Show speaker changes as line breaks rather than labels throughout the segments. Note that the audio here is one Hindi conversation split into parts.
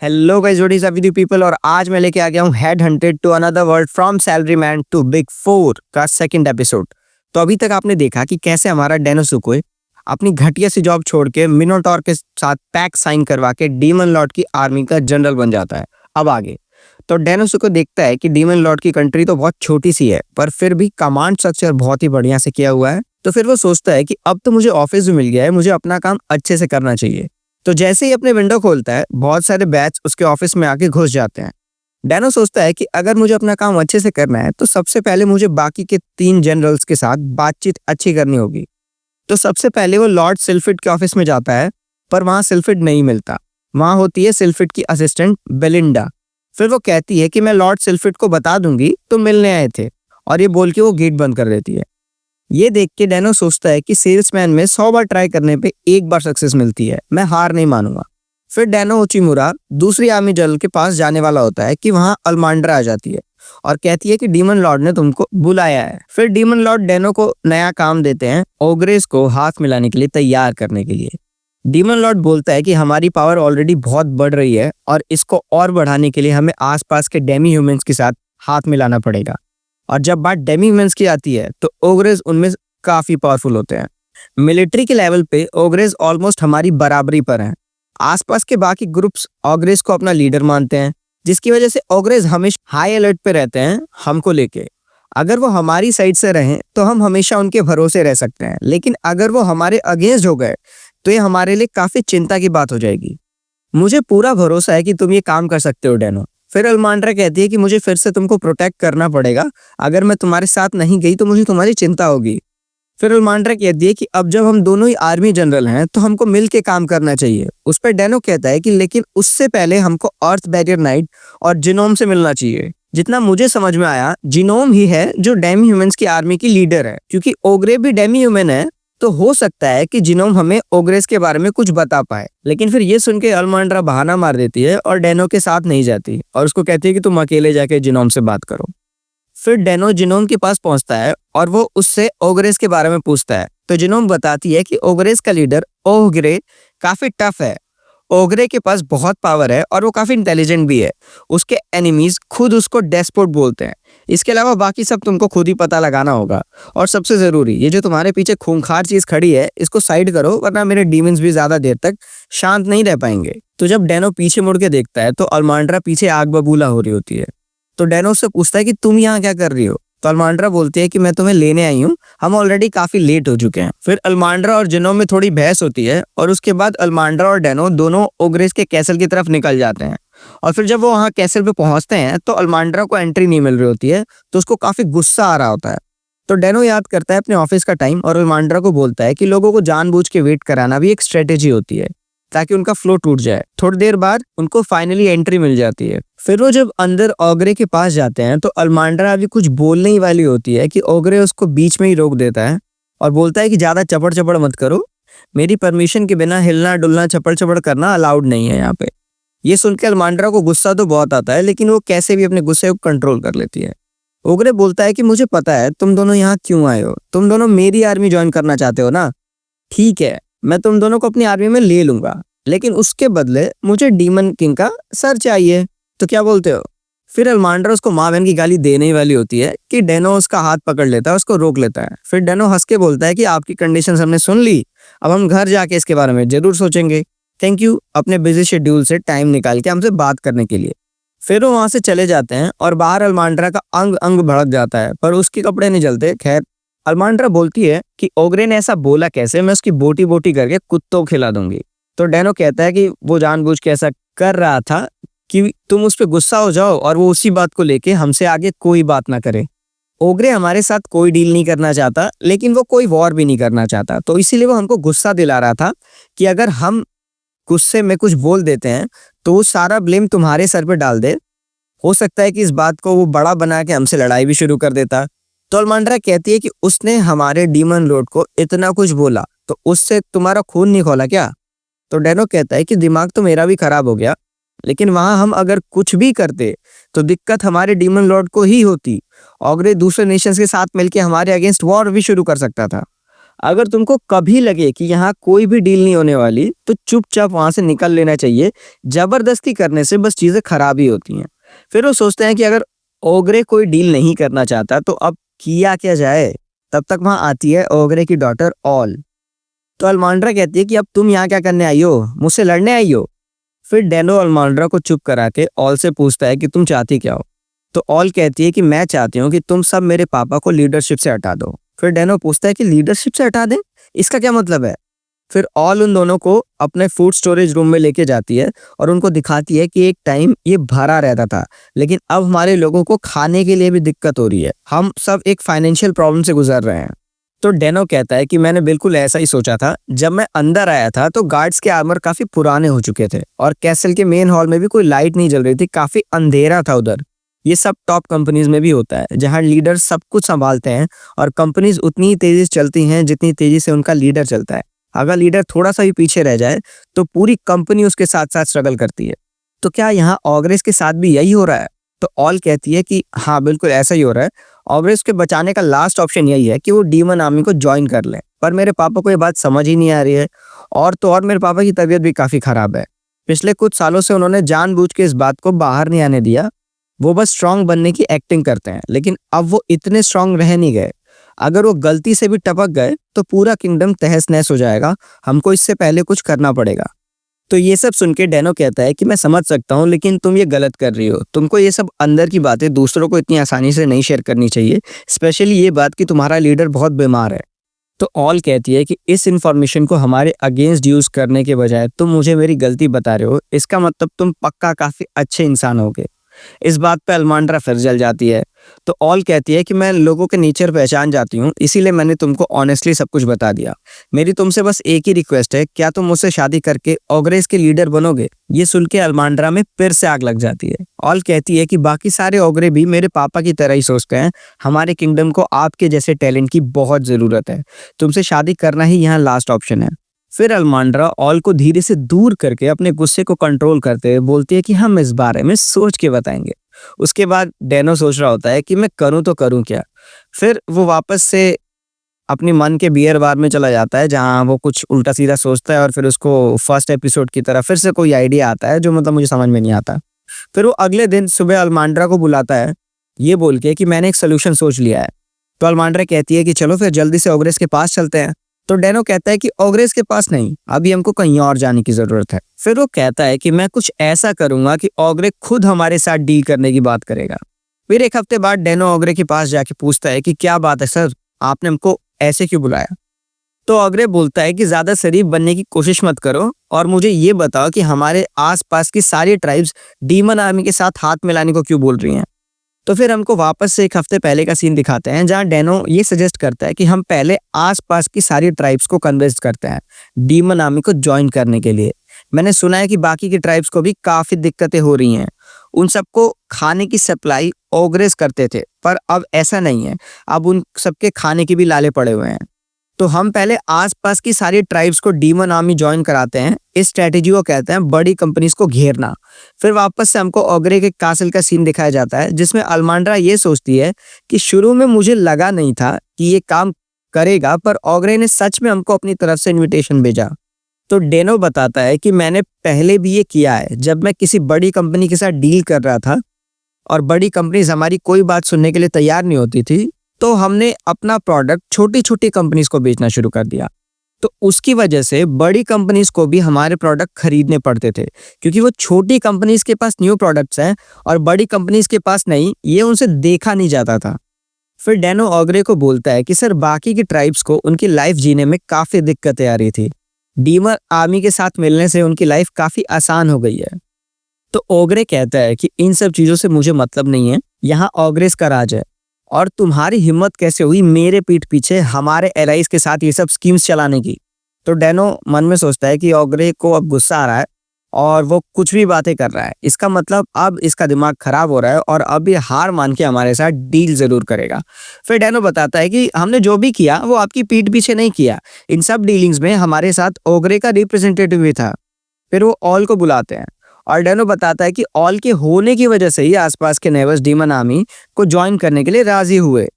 Hello guys, what is up with you people. और आज मैं लेके आ गया हूँ head hunted to another world from salary man to big four का सेकंड एपिसोड। तो अभी तक आपने देखा कि कैसे हमारा डेनोसुके अपनी घटिया सी जॉब छोड़ के मिनोटॉर के साथ पैक्ट साइन करवा के डीमन लॉर्ड की आर्मी का जनरल बन जाता है। अब आगे तो डेनोसुके देखता है कि डीमन लॉर्ड की कंट्री तो बहुत छोटी सी है, पर फिर भी कमांड स्ट्रक्चर बहुत ही बढ़िया से किया हुआ है। तो फिर वो सोचता है कि अब तो मुझे ऑफिस भी मिल गया है, मुझे अपना काम अच्छे से करना चाहिए। तो जैसे ही अपने विंडो खोलता है, बहुत सारे बैच उसके ऑफिस में आके घुस जाते हैं। डैनो सोचता है कि अगर मुझे अपना काम अच्छे से करना है तो सबसे पहले मुझे बाकी के 3 जनरल्स के साथ बातचीत अच्छी करनी होगी। तो सबसे पहले वो लॉर्ड सिल्फिड के ऑफिस में जाता है, पर वहां सिल्फिड नहीं मिलता। वहां होती है सिल्फिड की असिस्टेंट बेलिंडा। फिर वो कहती है कि मैं लॉर्ड सिल्फिड को बता दूंगी तो मिलने आए थे, और ये बोल के वो गेट बंद कर देती है। ये देख के डैनो सोचता है कि सेल्समैन में 100 बार ट्राई करने पे एक बार सक्सेस मिलती है, मैं हार नहीं मानूंगा। फिर डैनो उचिमुरा दूसरी आर्मी जनरल के पास जाने वाला होता है कि वहां अल्मांड्रा आ जाती है और कहती है कि डीमन लॉर्ड ने तुमको बुलाया है। फिर डीमन लॉर्ड डैनो को नया काम देते हैं, ओग्रेस को हाथ मिलाने के लिए तैयार करने के लिए। डीमन लॉर्ड बोलता है कि हमारी पावर ऑलरेडी बहुत बढ़ रही है और इसको और बढ़ाने के लिए हमें आसपास के डेमी ह्यूमंस के साथ हाथ मिलाना पड़ेगा। और जब बात डेमी ह्यूमंस की आती है तो ओग्रेस उनमें काफी पावरफुल होते हैं। मिलिट्री के लेवल पे ओग्रेस ऑलमोस्ट हमारी बराबरी पर हैं। आसपास के बाकी ग्रुप्स ओग्रेस को अपना लीडर मानते हैं, जिसकी वजह से ओग्रेस हमेशा हाई अलर्ट पे रहते हैं हमको लेके। अगर वो हमारी साइड से रहें तो हम हमेशा उनके भरोसे रह सकते हैं, लेकिन अगर वो हमारे अगेंस्ट हो गए तो ये हमारे लिए काफी चिंता की बात हो जाएगी। मुझे पूरा भरोसा है कि तुम ये काम कर सकते हो डैनो। फिर अल्मांड्रा कहती है कि मुझे फिर से तुमको प्रोटेक्ट करना पड़ेगा, अगर मैं तुम्हारे साथ नहीं गई तो मुझे तुम्हारी चिंता होगी। फिर अल्मांड्रा कहती है कि अब जब हम दोनों ही आर्मी जनरल हैं तो हमको मिल के काम करना चाहिए। उस पर डैनो कहता है कि लेकिन उससे पहले हमको अर्थ बैरियर नाइट और जिनोम से मिलना चाहिए। जितना मुझे समझ में आया, जिनोम ही है जो डेमी ह्यूमंस की आर्मी की लीडर है। क्योंकि ओग्रे भी डेमी ह्यूमन है, तो हो सकता है कि जिनोम हमें ओग्रेस के बारे में कुछ बता पाए। लेकिन फिर ये सुन के अल्मांड्रा बहाना मार देती है और डैनो के साथ नहीं जाती और उसको कहती है कि तुम अकेले जाके जिनोम से बात करो। फिर डैनो जिनोम के पास पहुंचता है और वो उससे ओग्रेस के बारे में पूछता है। तो जिनोम बताती है कि ओग्रेस का लीडर ओग्रे काफी टफ है, ओग्रे के पास बहुत पावर है और वो काफी इंटेलिजेंट भी है। उसके एनिमीज खुद उसको डेस्पोट बोलते हैं। इसके अलावा बाकी सब तुमको खुद ही पता लगाना होगा। और सबसे जरूरी, ये जो तुम्हारे पीछे खूंखार चीज खड़ी है इसको साइड करो, वरना मेरे डीमंस भी ज्यादा देर तक शांत नहीं रह पाएंगे। तो जब डैनो पीछे मुड़ के देखता है तो अल्मांड्रा पीछे आग बबूला हो रही होती है। तो डैनो उससे पूछता है कि तुम यहाँ क्या कर रही हो। तो अल्मांड्रा बोलती है कि मैं तुम्हें लेने आई हूँ, हम ऑलरेडी काफी लेट हो चुके हैं। फिर अल्मांड्रा और जिनोम में थोड़ी बहस होती है और उसके बाद अल्मांड्रा और डैनो दोनों ओग्रेस के कैसल की तरफ निकल जाते हैं। और फिर जब वो वहाँ कैसल पे पहुंचते हैं तो अल्मांड्रा को एंट्री नहीं मिल रही होती है, तो उसको काफी गुस्सा आ रहा होता है। तो डैनो याद करता है अपने ऑफिस का टाइम और अल्मांड्रा को बोलता है कि लोगों को जानबूझ के वेट कराना भी एक स्ट्रेटेजी होती है ताकि उनका फ्लो टूट जाए। थोड़ी देर बाद उनको फाइनली एंट्री मिल जाती है। फिर वो जब अंदर ओग्रे के पास जाते हैं तो अल्मांड्रा अभी कुछ बोलने ही वाली होती है कि ओग्रे उसको बीच में ही रोक देता है और बोलता है कि ज्यादा चपड़ चपड़ मत करो, मेरी परमिशन के बिना हिलना डुलना चपड़ चपड़ करना अलाउड नहीं है यहाँ पे। ये सुनकर अल्मांड्रा को गुस्सा तो बहुत आता है, लेकिन वो कैसे भी अपने गुस्से को कंट्रोल कर लेती है। ओग्रे बोलता है कि मुझे पता है तुम दोनों यहाँ क्यों आए हो, तुम दोनों मेरी आर्मी ज्वाइन करना चाहते हो ना। ठीक है, मैं तुम दोनों को अपनी आर्मी में ले लूंगा, लेकिन उसके बदले मुझे डीमन किंग का सर चाहिए। तो क्या बोलते हो। फिर अल्मांड्रा उसको माँ बहन की गाली देने ही वाली होती है कि डैनो उसका हाथ पकड़ लेता है, उसको रोक लेता है। फिर डैनो हंस के बोलता है कि आपकी कंडीशंस हमने सुन ली, अब हम घर जाके इसके बारे में जरूर सोचेंगे। थैंक यू अपने बिजी शेड्यूल से टाइम निकाल के हमसे बात करने के लिए। फिर वो वहां से चले जाते हैं और बाहर अल्मांड्रा का अंग अंग भड़क जाता है, पर उसके कपड़े नहीं जलते। खैर, अल्मांड्रा बोलती है कि ओग्रे ने ऐसा बोला कैसे, मैं उसकी बोटी बोटी करके कुत्तों को खिला दूंगी। तो डैनो कहता है कि वो जानबूझ के ऐसा कर रहा था कि तुम उस पर गुस्सा हो जाओ और वो उसी बात को लेके हमसे आगे कोई बात ना करे। ओग्रे हमारे साथ कोई डील नहीं करना चाहता, लेकिन वो कोई वॉर भी नहीं करना चाहता, तो इसीलिए वो हमको गुस्सा दिला रहा था कि अगर हम गुस्से में कुछ बोल देते हैं तो वो सारा ब्लेम तुम्हारे सर पे डाल दे। हो सकता है कि इस बात को वो बड़ा बना के हमसे लड़ाई भी शुरू कर देता। तो अल्मांड्रा कहती है कि उसने हमारे डीमन लॉर्ड को इतना कुछ बोला तो उससे तुम्हारा खून नहीं खोला क्या। तो डैनो कहता है कि दिमाग तो मेरा भी खराब हो गया, लेकिन वहां हम अगर कुछ भी करते तो दिक्कत हमारे डीमन लॉर्ड को ही होती। ओग्रे दूसरे नेशंस के साथ मिलकर हमारे अगेंस्ट वॉर भी शुरू कर सकता था। अगर तुमको कभी लगे कि यहाँ कोई भी डील नहीं होने वाली तो चुपचाप वहां से निकल लेना चाहिए। जबरदस्ती करने से बस चीजें खराब ही होती हैं। फिर वो सोचते हैं कि अगर ओगरे कोई डील नहीं करना चाहता तो अब किया क्या जाए। तब तक वहां आती है ओगरे की डॉटर ऑल। तो अल्मांड्रा कहती है कि अब तुम यहाँ क्या करने आई हो, मुझसे लड़ने आई हो। फिर डेनो अल्मांड्रा को चुप करा के ऑल से पूछता है कि तुम चाहती क्या हो। तो ऑल कहती है कि मैं चाहती हूँ कि तुम सब मेरे पापा को लीडरशिप से हटा दो। फिर डेनो पूछता है कि लीडरशिप से हटा दें, इसका क्या मतलब है। फिर ऑल उन दोनों को अपने फूड स्टोरेज रूम में लेके जाती है और उनको दिखाती है कि एक टाइम ये भरा रहता था, लेकिन अब हमारे लोगों को खाने के लिए भी दिक्कत हो रही है, हम सब एक फाइनेंशियल प्रॉब्लम से गुजर रहे हैं। तो डेनो कहता है कि मैंने बिल्कुल ऐसा ही सोचा था। जब मैं अंदर आया था तो गार्ड्स के आर्मर काफी पुराने हो चुके थे और कैसल के मेन हॉल में भी कोई लाइट नहीं जल रही थी, काफी अंधेरा था उधर। ये सब टॉप कंपनीज में भी होता है, जहां लीडर सब कुछ संभालते हैं और कंपनीज उतनी ही तेजी से चलती हैं जितनी तेजी से उनका लीडर चलता है। अगर लीडर थोड़ा सा भी पीछे रह जाए तो पूरी कंपनी उसके साथ साथ स्ट्रगल करती है। तो क्या यहाँ ऑग्रेस के साथ भी यही हो रहा है। तो ऑल कहती है कि हाँ बिल्कुल ऐसा ही हो रहा है। ऑग्रेस के बचाने का लास्ट ऑप्शन यही है कि वो डीमन आर्मी को ज्वाइन कर ले, पर मेरे पापा को ये बात समझ ही नहीं आ रही है। और तो और मेरे पापा की तबीयत भी काफी खराब है। पिछले कुछ सालों से उन्होंने जानबूझ के इस बात को बाहर नहीं आने दिया। वो बस स्ट्रांग बनने की एक्टिंग करते हैं, लेकिन अब वो इतने स्ट्रांग रह नहीं गए। अगर वो गलती से भी टपक गए तो पूरा किंगडम तहस नहस हो जाएगा। हमको इससे पहले कुछ करना पड़ेगा। तो ये सब सुन के डेनो कहता है कि मैं समझ सकता हूँ, लेकिन तुम ये गलत कर रही हो। तुमको ये सब अंदर की बातें दूसरों को इतनी आसानी से नहीं शेयर करनी चाहिए, स्पेशली ये बात कि तुम्हारा लीडर बहुत बीमार है। तो ऑल कहती है कि इस इंफॉर्मेशन को हमारे अगेंस्ट यूज करने के बजाय तुम मुझे मेरी गलती बता रहे हो, इसका मतलब तुम पक्का काफी अच्छे इंसान होगे। इस बात पे अल्मांड्रा फिर जल जाती है। तो ऑल कहती है कि मैं लोगों के नेचर पहचान जाती हूँ, इसीलिए मैंने तुमको ऑनेस्टली सब कुछ बता दिया। मेरी तुमसे बस एक ही रिक्वेस्ट है, क्या तुम मुझसे शादी करके ओग्रेस के लीडर बनोगे। ये सुन के अल्मांड्रा में फिर से आग लग जाती है। ऑल कहती है कि बाकी सारे ओग्रे भी मेरे पापा की तरह ही सोचते हैं। हमारे किंगडम को आपके जैसे टैलेंट की बहुत जरूरत है। तुमसे शादी करना ही यहाँ लास्ट ऑप्शन है। फिर अल्मांड्रा ऑल को धीरे से दूर करके अपने गुस्से को कंट्रोल करते हुए बोलती है कि हम इस बारे में सोच के बताएंगे। उसके बाद डेनो सोच रहा होता है कि मैं करूं तो करूं क्या। फिर वो वापस से अपनी मन के बियर बार में चला जाता है, जहां वो कुछ उल्टा सीधा सोचता है और फिर उसको फर्स्ट एपिसोड की तरह फिर से कोई आइडिया आता है जो मतलब मुझे समझ में नहीं आता। फिर वो अगले दिन सुबह अल्मांड्रा को बुलाता है, ये बोल के कि मैंने एक सोल्यूशन सोच लिया है। तो अल्मांड्रा कहती है कि चलो फिर जल्दी से ओग्रेस के पास चलते हैं। तो डेनो कहता है कि ओग्रेस के पास नहीं, अभी हमको कहीं और जाने की जरूरत है। फिर वो कहता है कि मैं कुछ ऐसा करूंगा कि ओग्रे खुद हमारे साथ डील करने की बात करेगा। फिर एक हफ्ते बाद डेनो ओग्रे के पास जाके पूछता है कि क्या बात है सर, आपने हमको ऐसे क्यों बुलाया। तो ओग्रे बोलता है कि ज्यादा शरीफ बनने की कोशिश मत करो और मुझे ये बताओ कि हमारे आसपास की सारी ट्राइब्स डीमन आर्मी के साथ हाथ मिलाने को क्यों बोल रही हैं। तो फिर हमको वापस से एक हफ्ते पहले का सीन दिखाते हैं, जहां डेनो ये सजेस्ट करता है कि हम पहले आसपास की सारी ट्राइब्स को कन्विंस करते हैं डीमन आर्मी को ज्वाइन करने के लिए। मैंने सुना है कि बाकी की ट्राइब्स को भी काफी दिक्कतें हो रही हैं। उन सबको खाने की सप्लाई ओग्रेस करते थे, पर अब ऐसा नहीं है। अब उन सबके खाने के भी लाले पड़े हुए हैं। तो हम पहले आसपास की सारी ट्राइब्स को डीमन आर्मी ज्वाइन कराते हैं। इस स्ट्रेटेजी को कहते हैं बड़ी कंपनीज को घेरना। फिर वापस से हमको ओग्रे के कासल का सीन दिखाया जाता है, जिसमें अल्मांड्रा ये सोचती है कि शुरू में मुझे लगा नहीं था कि ये काम करेगा, पर ओग्रे ने सच में हमको अपनी तरफ से इनविटेशन भेजा। तो डेनो बताता है कि मैंने पहले भी ये किया है, जब मैं किसी बड़ी कंपनी के साथ डील कर रहा था और बड़ी कंपनीज हमारी कोई बात सुनने के लिए तैयार नहीं होती थी, तो हमने अपना प्रोडक्ट छोटी छोटी कंपनीज को बेचना शुरू कर दिया। तो उसकी वजह से बड़ी कंपनीज को भी हमारे प्रोडक्ट खरीदने पड़ते थे, क्योंकि वो छोटी कंपनीज के पास न्यू प्रोडक्ट्स हैं और बड़ी कंपनीज के पास नहीं, ये उनसे देखा नहीं जाता था। फिर डेनो ओग्रे को बोलता है कि सर बाकी की ट्राइब्स को उनकी लाइफ जीने में काफी दिक्कतें आ रही थी, डीमन आर्मी के साथ मिलने से उनकी लाइफ काफी आसान हो गई है। तो ओग्रे कहता है कि इन सब चीजों से मुझे मतलब नहीं है, यहाँ ओग्रेस का राज है और तुम्हारी हिम्मत कैसे हुई मेरे पीठ पीछे हमारे एलाइज के साथ ये सब स्कीम्स चलाने की। तो डेनो मन में सोचता है कि ओग्रे को अब गुस्सा आ रहा है और वो कुछ भी बातें कर रहा है, इसका मतलब अब इसका दिमाग खराब हो रहा है और अब ये हार मान के हमारे साथ डील जरूर करेगा। फिर डेनो बताता है कि हमने जो भी किया वो आपकी पीठ पीछे नहीं किया, इन सब डीलिंग्स में हमारे साथ ओग्रे का रिप्रेजेंटेटिव भी था। फिर वो ऑल को बुलाते हैं और डेनो बताता है कि ऑल के होने की वजह से ही आसपास के नेबर्स डीमन आर्मी को ज्वाइन करने के लिए राजी हुए।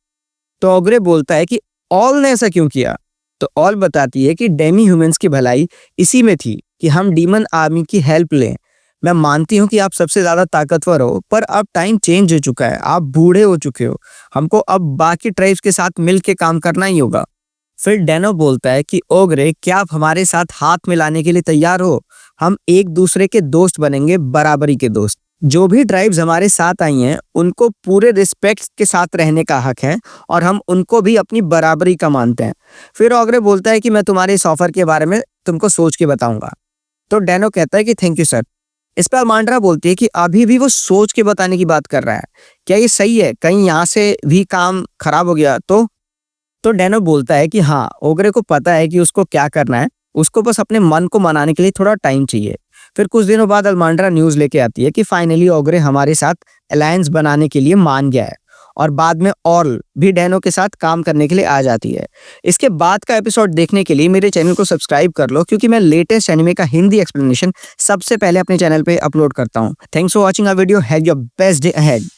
तो ओग्रे बोलता है कि ऑल ने ऐसा क्यों किया। तो ऑल बताती है कि डेमी ह्यूमंस की भलाई इसी में थी कि हम डीमन आर्मी की हेल्प लें। मैं मानती हूँ कि आप सबसे ज्यादा ताकतवर हो, पर अब टाइम चेंज हो चुका है, आप बूढ़े हो चुके हो, हमको अब बाकी ट्राइब्स के साथ मिलके काम करना ही होगा। फिर डेनो बोलता है कि ओग्रे, क्या आप हमारे साथ हाथ मिलाने के लिए तैयार हो? हम एक दूसरे के दोस्त बनेंगे, बराबरी के दोस्त। जो भी ट्राइब्स हमारे साथ आई हैं उनको पूरे रिस्पेक्ट के साथ रहने का हक है और हम उनको भी अपनी बराबरी का मानते हैं। फिर ओग्रे बोलता है कि मैं तुम्हारे इस ऑफर के बारे में तुमको सोच के बताऊंगा। तो डेनो कहता है कि थैंक यू सर। इस पर अमांड्रा बोलती है कि अभी भी वो सोच के बताने की बात कर रहा है, क्या ये सही है? कहीं यहाँ से भी काम खराब हो गया तो डेनो बोलता है कि हाँ, ओग्रे को पता है कि उसको क्या करना है, उसको बस अपने मन को मनाने के लिए थोड़ा टाइम चाहिए। फिर कुछ दिनों बाद अल्मांड्रा न्यूज लेके आती है कि फाइनली ओग्रे हमारे साथ अलायंस बनाने के लिए मान गया है और बाद में ऑल भी डेनो के साथ काम करने के लिए आ जाती है। इसके बाद का एपिसोड देखने के लिए मेरे चैनल को सब्सक्राइब कर लो, क्योंकि मैं लेटेस्ट एनिमे का हिंदी एक्सप्लेनेशन सबसे पहले अपने चैनल पे अपलोड करता हूँ। Thanks for watching our video, have your best day ahead.